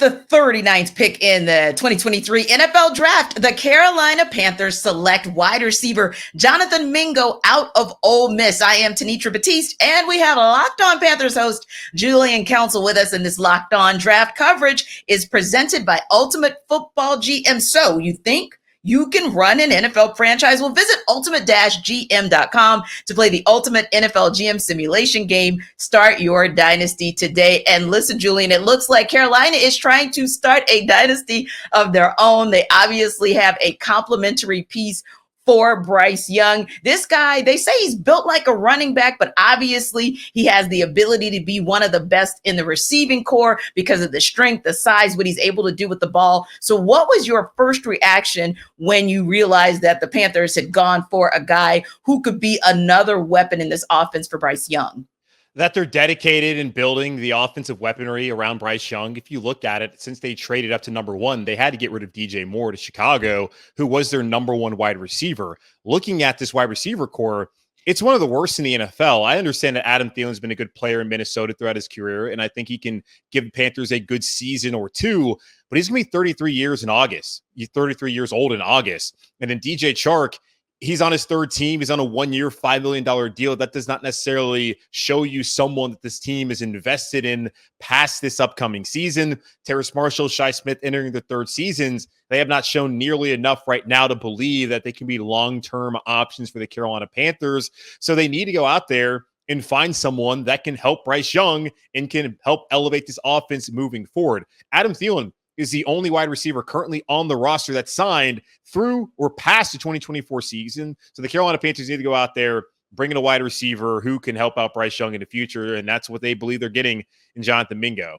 the 39th pick in the 2023 NFL Draft, the Carolina Panthers select wide receiver Jonathan Mingo out of Ole Miss. I am Tenitra, Batiste, and we have a Locked On Panthers host, Julian Council, with us in this Locked On Draft coverage is presented by Ultimate Football GM. So you think you can run an NFL franchise? Well, visit ultimate-gm.com to play the ultimate NFL GM simulation game. Start your dynasty today. And listen, Julian, it looks like Carolina is trying to start a dynasty of their own. They obviously have a complimentary piece for Bryce Young. This guy, they say he's built like a running back, but obviously he has the ability to be one of the best in the receiving core because of the strength, the size, what he's able to do with the ball. So what was your first reaction when you realized that the Panthers had gone for a guy who could be another weapon in this offense for Bryce Young? That they're dedicated in building the offensive weaponry around Bryce Young. If you look at it, since they traded up to number one, they had to get rid of DJ Moore to Chicago, who was their number one wide receiver. Looking at this wide receiver core, it's one of the worst in the NFL. I understand that Adam Thielen's been a good player in Minnesota throughout his career, and I think he can give the Panthers a good season or two, but he's going to be 33 years in August. He's 33 years old in August. And then DJ Chark, he's on his third team. He's on a 1 year, $5 million deal. That does not necessarily show you someone that this team is invested in past this upcoming season. Terrace Marshall, Shi Smith entering their third seasons. They have not shown nearly enough right now to believe that they can be long-term options for the Carolina Panthers. So they need to go out there and find someone that can help Bryce Young and can help elevate this offense moving forward. Adam Thielen is the only wide receiver currently on the roster that's signed through or past the 2024 season. So the Carolina Panthers need to go out there, bring in a wide receiver who can help out Bryce Young in the future, and that's what they believe they're getting in Jonathan Mingo.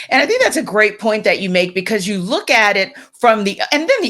And I think that's a great point that you make, because you look at it from the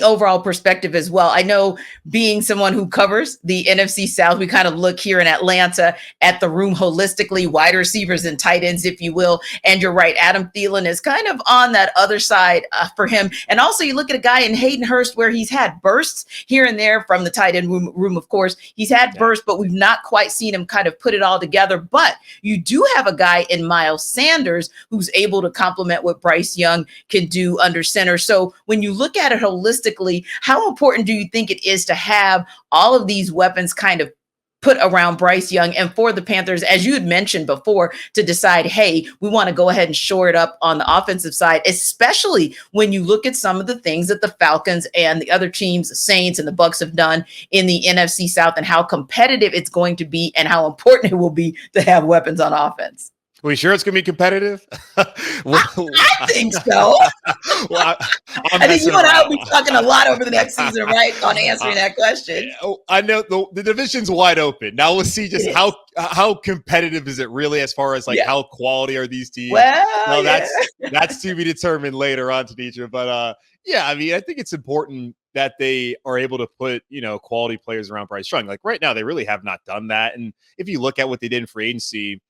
overall perspective as well. I know, being someone who covers the NFC South, we kind of look here in Atlanta at the room holistically, wide receivers and tight ends, if you will. And you're right, Adam Thielen is kind of on that other side for him. And also you look at a guy in Hayden Hurst where he's had bursts here and there from the tight end room, of course. He's had bursts, but we've not quite seen him kind of put it all together. But you do have a guy in Miles Sanders who's able to complement what Bryce Young can do under center. So when you look at it holistically, how important do you think it is to have all of these weapons kind of put around Bryce Young, and for the Panthers, as you had mentioned before, to decide, hey, we want to go ahead and shore it up on the offensive side, especially when you look at some of the things that the Falcons and the other teams, the Saints and the Bucs, have done in the NFC South, and how competitive it's going to be and how important it will be to have weapons on offense? Are we sure it's going to be competitive? I think so. I think you and I will be talking a lot over the next season, right, on answering that question. I know the division's wide open. Now we'll see just how competitive is it really, as far as how quality are these teams. Well, that's to be determined later on, Tenitra. But I mean, I think it's important that they are able to put, quality players around Bryce Young. Like right now, they really have not done that. And if you look at what they did in free agency,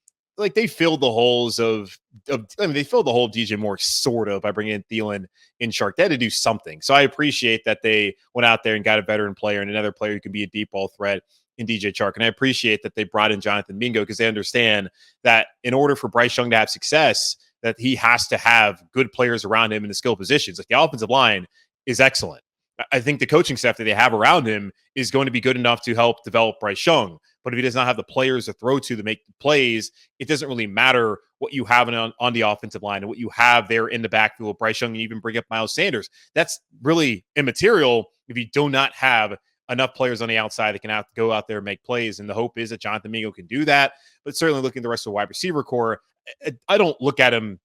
they filled the holes they filled the hole of DJ Moore sort of by bringing in Thielen and Chark. They had to do something. So I appreciate that they went out there and got a veteran player and another player who can be a deep ball threat in DJ Chark. And I appreciate that they brought in Jonathan Mingo, because they understand that in order for Bryce Young to have success, that he has to have good players around him in the skill positions. Like the offensive line is excellent. I think the coaching staff that they have around him is going to be good enough to help develop Bryce Young. But if he does not have the players to throw to make the plays, it doesn't really matter what you have on the offensive line and what you have there in the backfield with Bryce Young, and even bring up Miles Sanders. That's really immaterial if you do not have enough players on the outside that can go out there and make plays. And the hope is that Jonathan Mingo can do that. But certainly looking at the rest of the wide receiver core, I don't look at him,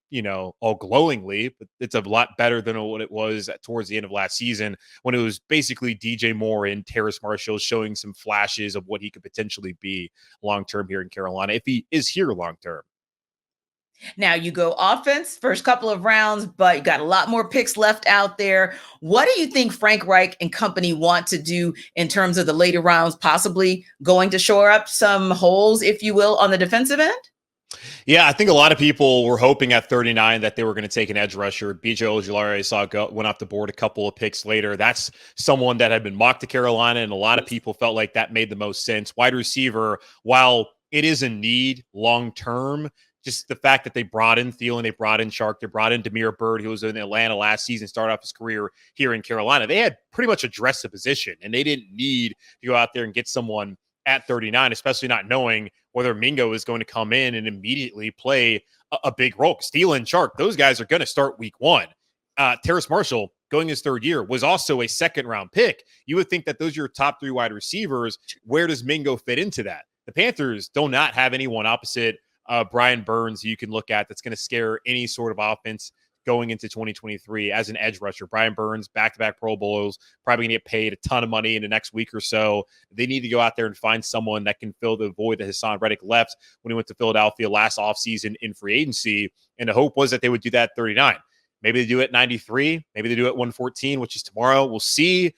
all glowingly, but it's a lot better than what it was towards the end of last season, when it was basically DJ Moore and Terrace Marshall showing some flashes of what he could potentially be long-term here in Carolina, if he is here long-term. Now you go offense, first couple of rounds, but you got a lot more picks left out there. What do you think Frank Reich and company want to do in terms of the later rounds, possibly going to shore up some holes, if you will, on the defensive end? Yeah, I think a lot of people were hoping at 39 that they were going to take an edge rusher. BJ Ojulari, I saw went off the board a couple of picks later. That's someone that had been mocked to Carolina, and a lot of people felt like that made the most sense. Wide receiver, while it is a need long-term, just the fact that they brought in Thielen, they brought in Shark, they brought in Damiere Byrd, who was in Atlanta last season, started off his career here in Carolina. They had pretty much addressed the position, and they didn't need to go out there and get someone at 39, especially not knowing whether Mingo is going to come in and immediately play a big role. Thielen, Shark, those guys are going to start week one. Terrace Marshall, going his third year, was also a second-round pick. You would think that those are your top 3 wide receivers. Where does Mingo fit into that? The Panthers do not have anyone opposite Brian Burns you can look at that's going to scare any sort of offense going into 2023 as an edge rusher. Brian Burns, back-to-back Pro Bowls, probably going to get paid a ton of money in the next week or so. They need to go out there and find someone that can fill the void that Hassan Reddick left when he went to Philadelphia last offseason in free agency. And the hope was that they would do that at 39. Maybe they do it at 93. Maybe they do it at 114, which is tomorrow. We'll see.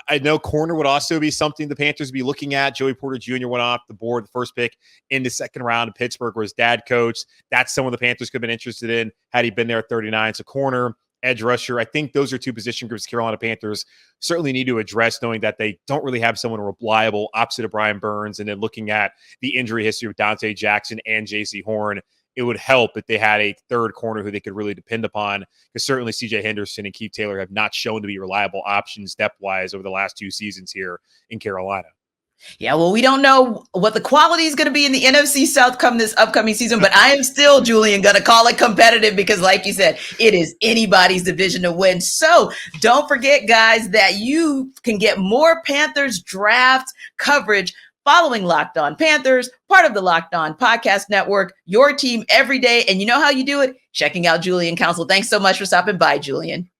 I know corner would also be something the Panthers would be looking at. Joey Porter Jr. went off the board, the first pick in the second round in Pittsburgh, where his dad coached. That's someone the Panthers could have been interested in had he been there at 39. So corner, edge rusher, I think those are 2 position groups Carolina Panthers certainly need to address, knowing that they don't really have someone reliable opposite of Brian Burns. And then looking at the injury history of Dante Jackson and J.C. Horn, it would help if they had a third corner who they could really depend upon, because certainly C.J. Henderson and Keith Taylor have not shown to be reliable options depth-wise over the last 2 seasons here in Carolina. Yeah, well, we don't know what the quality is going to be in the NFC South come this upcoming season, but I am still, Julian, going to call it competitive because, like you said, it is anybody's division to win. So don't forget, guys, that you can get more Panthers draft coverage following Locked On Panthers, part of the Locked On Podcast Network, your team every day. And you know how you do it? Checking out Julian Council. Thanks so much for stopping by, Julian.